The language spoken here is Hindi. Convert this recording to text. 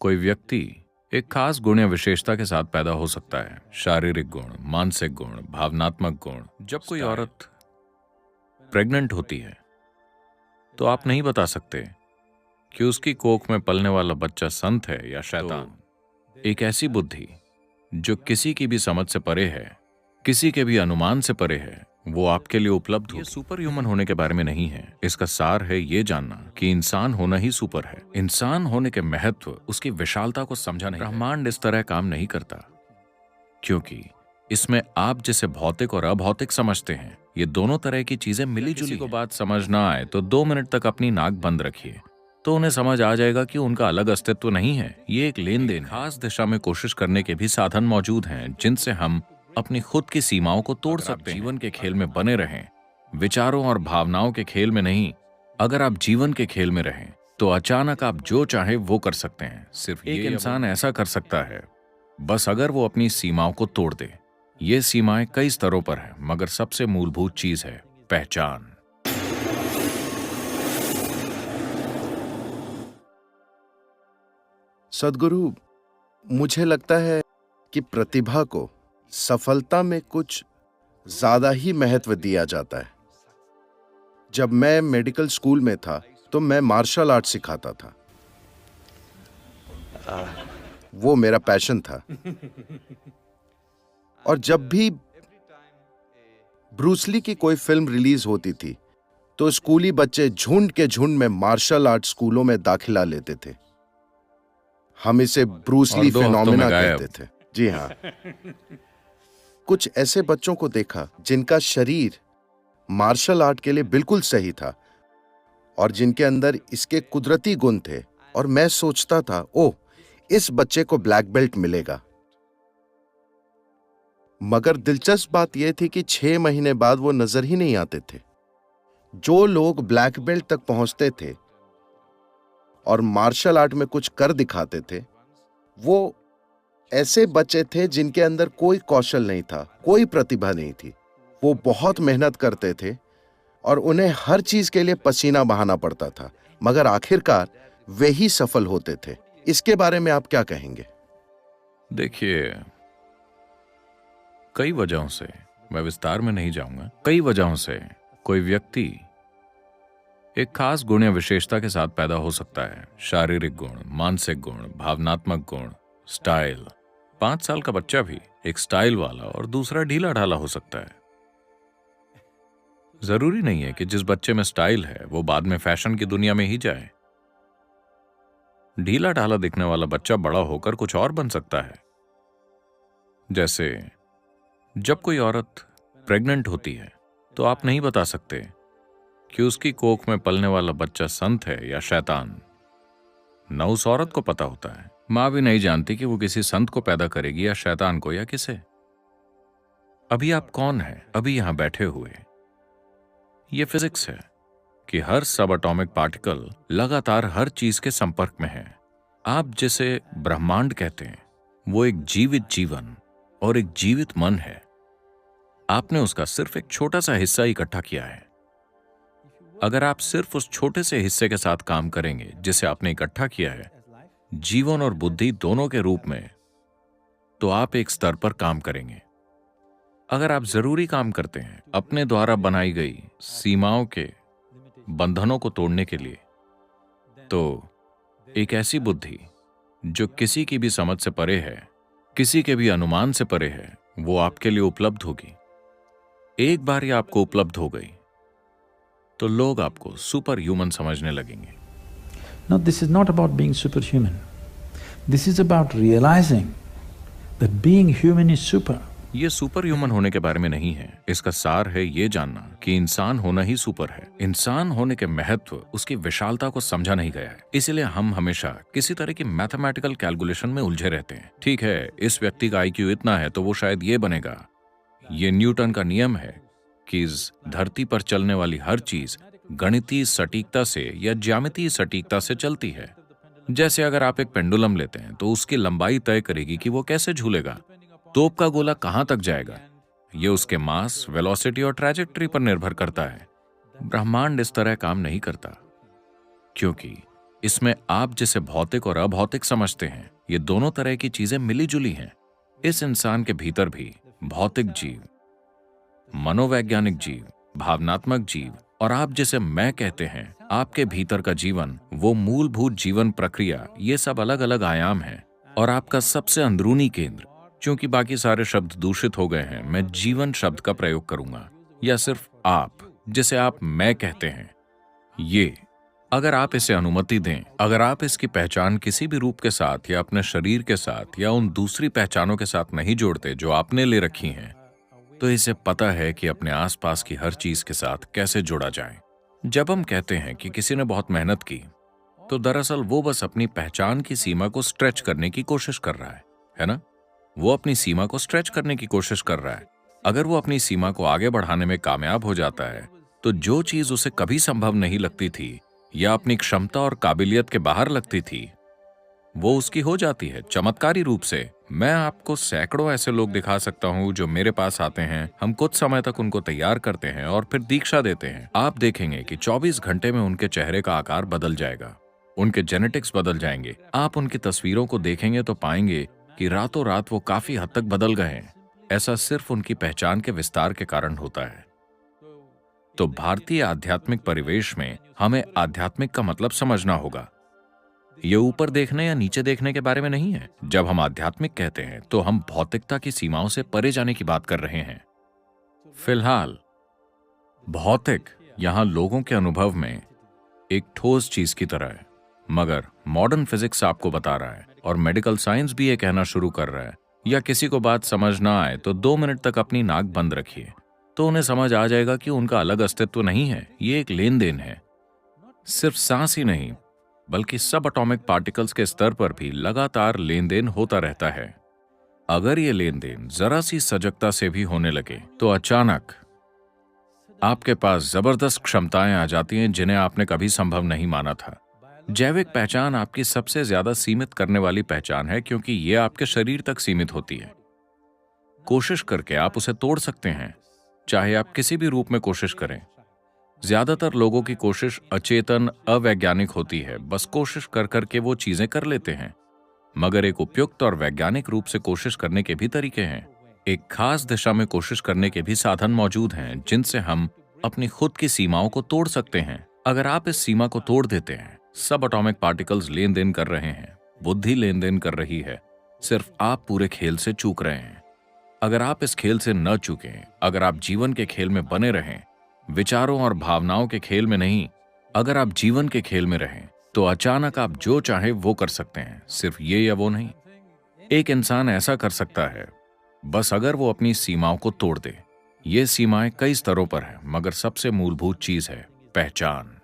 कोई व्यक्ति एक खास गुण या विशेषता के साथ पैदा हो सकता है। शारीरिक गुण, मानसिक गुण, भावनात्मक गुण। जब कोई औरत प्रेग्नेंट होती है तो आप नहीं बता सकते कि उसकी कोख में पलने वाला बच्चा संत है या शैतान। एक ऐसी बुद्धि जो किसी की भी समझ से परे है, किसी के भी अनुमान से परे है, वो आपके लिए उपलब्ध होगी। ये सुपर ह्यूमन होने के बारे में नहीं है। इसका सार है ये जानना कि इंसान होना ही सुपर है। इंसान होने के महत्व, उसकी विशालता को समझा नहीं। ब्रह्मांड इस तरह काम नहीं करता क्योंकि इसमें आप जिसे भौतिक और अभौतिक समझते हैं, ये दोनों तरह की चीजें मिली जुली को बात समझ ना आए तो 2 मिनट तक अपनी नाक बंद रखिए, तो उन्हें समझ आ जाएगा कि उनका अलग अस्तित्व नहीं है। ये एक लेन देन। खास दिशा में कोशिश करने के भी साधन मौजूद हैं जिनसे हम अपनी खुद की सीमाओं को तोड़ सकते हैं। जीवन के खेल में बने रहें, विचारों और भावनाओं के खेल में नहीं। अगर आप जीवन के खेल में रहें तो अचानक आप जो चाहे वो कर सकते हैं। सिर्फ एक इंसान ऐसा कर सकता है, बस अगर वो अपनी सीमाओं को तोड़ दे। ये सीमाएं कई स्तरों पर हैं, मगर सबसे मूलभूत चीज है पहचान। सद्गुरु, मुझे लगता है कि प्रतिभा को सफलता में कुछ ज्यादा ही महत्व दिया जाता है। जब मैं मेडिकल स्कूल में था तो मैं मार्शल आर्ट सिखाता था। वो मेरा पैशन था। और जब भी ब्रूस ली की कोई फिल्म रिलीज होती थी तो स्कूली बच्चे झुंड के झुंड में मार्शल आर्ट स्कूलों में दाखिला लेते थे। हम इसे ब्रूस ली फिनोमेना कहते थे। जी हाँ। कुछ ऐसे बच्चों को देखा जिनका शरीर मार्शल आर्ट के लिए बिल्कुल सही था और जिनके अंदर इसके कुदरती गुण थे, और मैं सोचता था, ओह, इस बच्चे को ब्लैक बेल्ट मिलेगा। मगर दिलचस्प बात यह थी कि 6 महीने बाद वो नजर ही नहीं आते थे। जो लोग ब्लैक बेल्ट तक पहुंचते थे और मार्शल आर्ट में कुछ कर दिखाते थे, वो ऐसे बच्चे थे जिनके अंदर कोई कौशल नहीं था, कोई प्रतिभा नहीं थी। वो बहुत मेहनत करते थे और उन्हें हर चीज के लिए पसीना बहाना पड़ता था, मगर आखिरकार वे ही सफल होते थे। इसके बारे में आप क्या कहेंगे? देखिए, कई वजहों से, मैं विस्तार में नहीं जाऊंगा, कई वजहों से कोई व्यक्ति एक खास गुण या विशेषता के साथ पैदा हो सकता है। शारीरिक गुण, मानसिक गुण, भावनात्मक गुण, स्टाइल। 5 साल का बच्चा भी एक स्टाइल वाला और दूसरा ढीला ढाला हो सकता है। जरूरी नहीं है कि जिस बच्चे में स्टाइल है वो बाद में फैशन की दुनिया में ही जाए। ढीला ढाला दिखने वाला बच्चा बड़ा होकर कुछ और बन सकता है। जैसे जब कोई औरत प्रेग्नेंट होती है तो आप नहीं बता सकते कि उसकी कोख में पलने वाला बच्चा संत है या शैतान। न उस औरत को पता होता है, मां भी नहीं जानती कि वो किसी संत को पैदा करेगी या शैतान को या किसे। अभी आप कौन हैं? अभी यहां बैठे हुए। ये फिजिक्स है कि हर सब एटॉमिक पार्टिकल लगातार हर चीज के संपर्क में है। आप जिसे ब्रह्मांड कहते हैं वो एक जीवित जीवन और एक जीवित मन है। आपने उसका सिर्फ एक छोटा सा हिस्सा इकट्ठा किया है। अगर आप सिर्फ उस छोटे से हिस्से के साथ काम करेंगे जिसे आपने इकट्ठा किया है, जीवन और बुद्धि दोनों के रूप में, तो आप एक स्तर पर काम करेंगे। अगर आप जरूरी काम करते हैं अपने द्वारा बनाई गई सीमाओं के बंधनों को तोड़ने के लिए, तो एक ऐसी बुद्धि जो किसी की भी समझ से परे है, किसी के भी अनुमान से परे है, वो आपके लिए उपलब्ध होगी। एक बार ये आपको उपलब्ध हो गई तो लोग आपको सुपर ह्यूमन समझने लगेंगे। No, this is not about being superhuman. This is about realizing that being human is super. ये सुपर ह्यूमन होने के बारे में नहीं है। इसका सार है ये जानना कि इंसान होना ही सुपर है। इंसान होने के महत्व, उसकी विशालता को समझा नहीं गया है। इसलिए हम हमेशा किसी तरह की मैथमेटिकल कैलकुलेशन में उलझे रहते हैं। ठीक है, इस व्यक्ति का IQ इतना है तो वो शायद ये बनेगा। ये न्यूटन का नियम है कि इस धरती पर चलने वाली हर चीज गणितीय सटीकता से या ज्यामितीय सटीकता से चलती है। जैसे अगर आप एक पेंडुलम लेते हैं तो उसकी लंबाई तय करेगी कि वो कैसे झूलेगा। तोप का गोला कहां तक जाएगा, ये उसके मास, वेलोसिटी और ट्रैजेक्टरी पर निर्भर करता है। ब्रह्मांड इस तरह काम नहीं करता क्योंकि इसमें आप जिसे भौतिक और अभौतिक समझते हैं, ये दोनों तरह की चीजें मिली जुली हैं। इस इंसान के भीतर भी भौतिक जीव, मनोवैज्ञानिक जीव, भावनात्मक जीव और आप जिसे मैं कहते हैं, आपके भीतर का जीवन, वो मूलभूत जीवन प्रक्रिया, ये सब अलग अलग आयाम हैं। और आपका सबसे अंदरूनी केंद्र, क्योंकि बाकी सारे शब्द दूषित हो गए हैं, मैं जीवन शब्द का प्रयोग करूंगा, या सिर्फ आप जिसे आप मैं कहते हैं। ये, अगर आप इसे अनुमति दें, अगर आप इसकी पहचान किसी भी रूप के साथ या अपने शरीर के साथ या उन दूसरी पहचानों के साथ नहीं जोड़ते जो आपने ले रखी हैं, तो इसे पता है कि अपने आसपास की हर चीज के साथ कैसे जोड़ा जाए। जब हम कहते हैं कि किसी ने बहुत मेहनत की, तो दरअसल वो बस अपनी पहचान की सीमा को स्ट्रेच करने की कोशिश कर रहा है ना? वो अपनी सीमा को स्ट्रेच करने की कोशिश कर रहा है। अगर वो अपनी सीमा को आगे बढ़ाने में कामयाब हो जाता है, तो जो चीज उसे कभी संभव नहीं लगती थी या अपनी क्षमता और काबिलियत के बाहर लगती थी, वो उसकी हो जाती है चमत्कारी रूप से। मैं आपको सैकड़ों ऐसे लोग दिखा सकता हूं जो मेरे पास आते हैं, हम कुछ समय तक उनको तैयार करते हैं और फिर दीक्षा देते हैं। आप देखेंगे कि 24 घंटे में उनके चेहरे का आकार बदल जाएगा, उनके जेनेटिक्स बदल जाएंगे। आप उनकी तस्वीरों को देखेंगे तो पाएंगे कि रातों रात वो काफी हद तक बदल गए हैं। ऐसा सिर्फ उनकी पहचान के विस्तार के कारण होता है। तो भारतीय आध्यात्मिक परिवेश में हमें आध्यात्मिक का मतलब समझना होगा। ये ऊपर देखने या नीचे देखने के बारे में नहीं है। जब हम आध्यात्मिक कहते हैं तो हम भौतिकता की सीमाओं से परे जाने की बात कर रहे हैं। फिलहाल भौतिक यहां लोगों के अनुभव में एक ठोस चीज की तरह है, मगर मॉडर्न फिजिक्स आपको बता रहा है और मेडिकल साइंस भी ये कहना शुरू कर रहा है, या किसी को बात समझ ना आए तो 2 मिनट तक अपनी नाक बंद रखिए, तो उन्हें समझ आ जाएगा कि उनका अलग अस्तित्व नहीं है, ये एक लेन देन है। सिर्फ सांस ही नहीं, बल्कि सब एटॉमिक पार्टिकल्स के स्तर पर भी लगातार लेन देन होता रहता है। अगर ये लेन देन जरा सी सजगता से भी होने लगे, तो अचानक आपके पास जबरदस्त क्षमताएं आ जाती हैं जिन्हें आपने कभी संभव नहीं माना था। जैविक पहचान आपकी सबसे ज्यादा सीमित करने वाली पहचान है, क्योंकि ये आपके शरीर तक सीमित होती है। कोशिश करके आप उसे तोड़ सकते हैं, चाहे आप किसी भी रूप में कोशिश करें। ज्यादातर लोगों की कोशिश अचेतन, अवैज्ञानिक होती है। बस कोशिश कर करके वो चीजें कर लेते हैं। मगर एक उपयुक्त और वैज्ञानिक रूप से कोशिश करने के भी तरीके हैं। एक खास दिशा में कोशिश करने के भी साधन मौजूद हैं, जिनसे हम अपनी खुद की सीमाओं को तोड़ सकते हैं। अगर आप इस सीमा को तोड़ देते हैं, सब एटॉमिक पार्टिकल्स लेन देन कर रहे हैं, बुद्धि लेन देन कर रही है, सिर्फ आप पूरे खेल से चूक रहे हैं। अगर आप इस खेल से न चूकें, अगर आप जीवन के खेल में बने रहें, विचारों और भावनाओं के खेल में नहीं, अगर आप जीवन के खेल में रहें, तो अचानक आप जो चाहे वो कर सकते हैं। सिर्फ ये या वो नहीं, एक इंसान ऐसा कर सकता है, बस अगर वो अपनी सीमाओं को तोड़ दे। ये सीमाएं कई स्तरों पर हैं, मगर सबसे मूलभूत चीज है पहचान।